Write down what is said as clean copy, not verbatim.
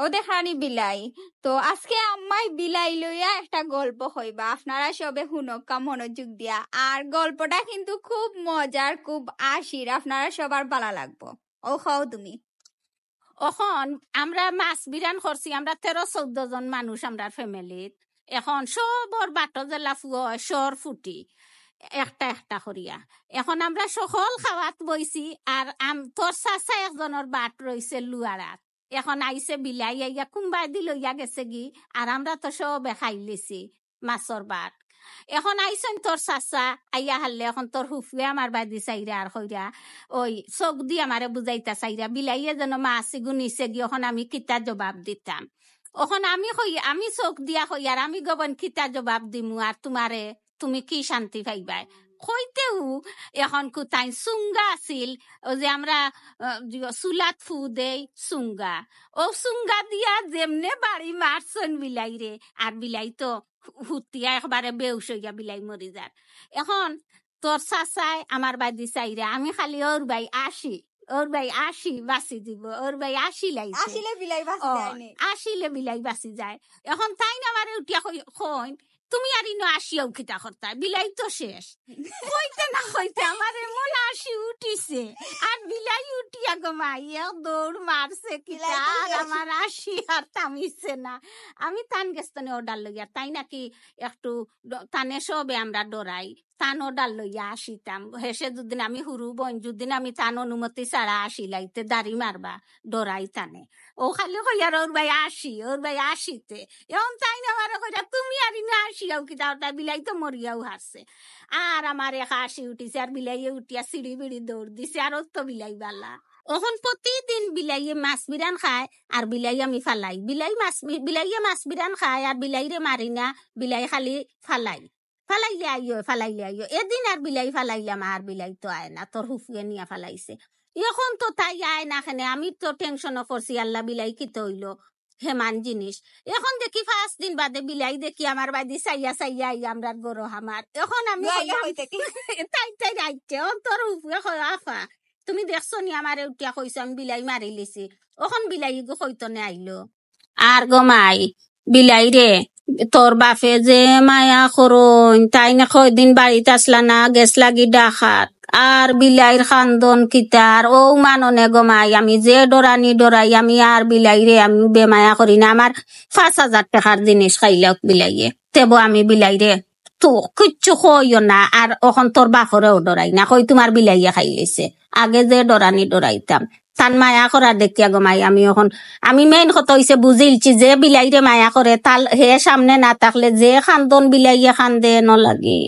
ও দেখানি বিলাই। তো আজকে আম্মাই বিলাই লইয়া একটা গল্প হইবা, আপনারা সবে হুনকা মনোযোগ দিয়া। আর গল্পটা কিন্তু খুব মজার, খুব আশির, আপনারা সবার ভালো লাগবো। ও খাও তুমি। এখন আমরা মাছ বিরান করছি, আমরা 13-14 জন মানুষ আমরা ফ্যামিলিত। এখন সবর বাটো জেলা ফুয় সর ফুটি একটা একটা করিয়া। এখন আমরা সকল খাওয়াত বইছি, আর তোর চাচা একজনের বাট রয়েছে লুয়ারাত। এখন আইসে বিলাই আইয়া কুম্বাই দি লইয়া গেছে গি, আর আমরা তো সবে খাই লিছি মাছর বাট। এখন আইসেন তোর চাচা আইয়া হারলে, এখন তোর হুফুয়ে আমার বাদি চাইরা আর কইরা ওই চোখ দি আমারে বুঝাইতা চাইরা বিলাইয়ে যেন মাছ গুনিছে গি। এখন আমি কিতা জবাব দিতাম? এখন আমি চোখ দিয়া কই আর আমি গবন কিতা জবাব দিমু, আর তোমারে তুমি কি শান্তি পাইবাই কইতেও। এখন কোথায় চুঙ্গা আছিল, ও যে আমরা চুলাত ফু দেই চুঙ্গা, ও চুঙ্গা দিয়া যেমনে বাড়ি মারছেন বিলাই রে, আর বিলাই তো হুতিয়া একবারে বেউস হইয়া বিলাই মরি যার। এখন তোর চাচাই আমার বাদি চাইরে, আমি খালি ওর ভাই আসি বাঁচি দিব, ওর ভাই আসিলে বিলাই বাঁচি যায়। এখন তাই না আমার উঠিয়া কইন তুমি আর ইনো আসিয়াও খিতা করতা, বিলাই তো শেষ। কইতে না কইতে আমার এমন আসি উঠিছে, আর বিলাই উঠিয়া গমাইয়া দৌড় মারছে কিতা, আর আমার আসি আর থামিছে না। আমি তান গেস্তনে অর্ডার লইয়া, তাই নাকি একটু তানে সবে আমরা ডরাই, তান অর্ডার লইয়া আসিতাম। হেসে দুদিন আমি হুরু বোন, যদিন আমি তান অনুমতি ছাড়া আসিলাইতে দাড়ি মারবা ডরাই তানে। ও খালি কইয়ার ওর ভাই আসিতে। এখন তাই না আমার কইরা তুমি আর ইনো আসিয়াও কিতা ওটা, বিলাই তো মরিয়াও হারছে। আর আমার এক আসি উঠিছে, আর বিলাইয়ে উঠিয়া সিঁড়ি বিড়ি দৌড় দিছে, আর ওর তো বিলাই বালা। এখন প্রতিদিন বিলাইয়ে মাছ বিরান খায়, আর বিলাই আমি ফালাই। বিলাইয়ে মাছ বিরান খায়, আর বিলাইরে মারি না, বিলাই খালি ফালাইলে আইও। এদিন আর বিলাই ফালাইলাম, আর বিলাই তো আয় না, তোর হুফুয়ে নিয়া ফালাইছে। এখন তো তাই আয় না খানে, আমি তো টেনশনও করছি আল্লাহ বিলাই কি তৈল হেমান জিনিস। এখন দেখি 5 দিন বাদে বিলাই দেখি আমার বাদি চাইয়া আমরা গরো হামার। এখন আমি তাই রাইতে তোর হুফুয়ে আফা তুমি দেখছো নি আমার উঠিয়া কইছো আমি বিলাই মারি লিছি। এখন বিলাই গো কইতো নে আইলো, আর গমাই বিলাই রে তোর বাপে যে মায়া করুন, তাই না কয়দিন বাড়িতে আসলা না, গেছ লাগি ডাকাত। আর বিলাইর খান্দন কিতার ও মাননে গমাই, আমি যে ডরাই আমি আর বিলাই রে আমি বেমায়া করি না। আমার 5,000 টাকার জিনিস খাইলাম বিলাইয়ে, তেব আমি বিলাই রে তো কিচ্ছু কইও না। আর এখন তোর বাপরেও ডরাই না, কই তোমার বিলাইয়ে খাইলেছে। আগে যে ডরাইতাম, তান মায়া করা দেখিয়া গমাই আমি মেইন কথা হইছে বুঝিলছি যে বিলাইরে মায়া করে, তাল হে সামনে না থাকলে যে খান্দন বিলাইয়ে খান্দে নলাগে।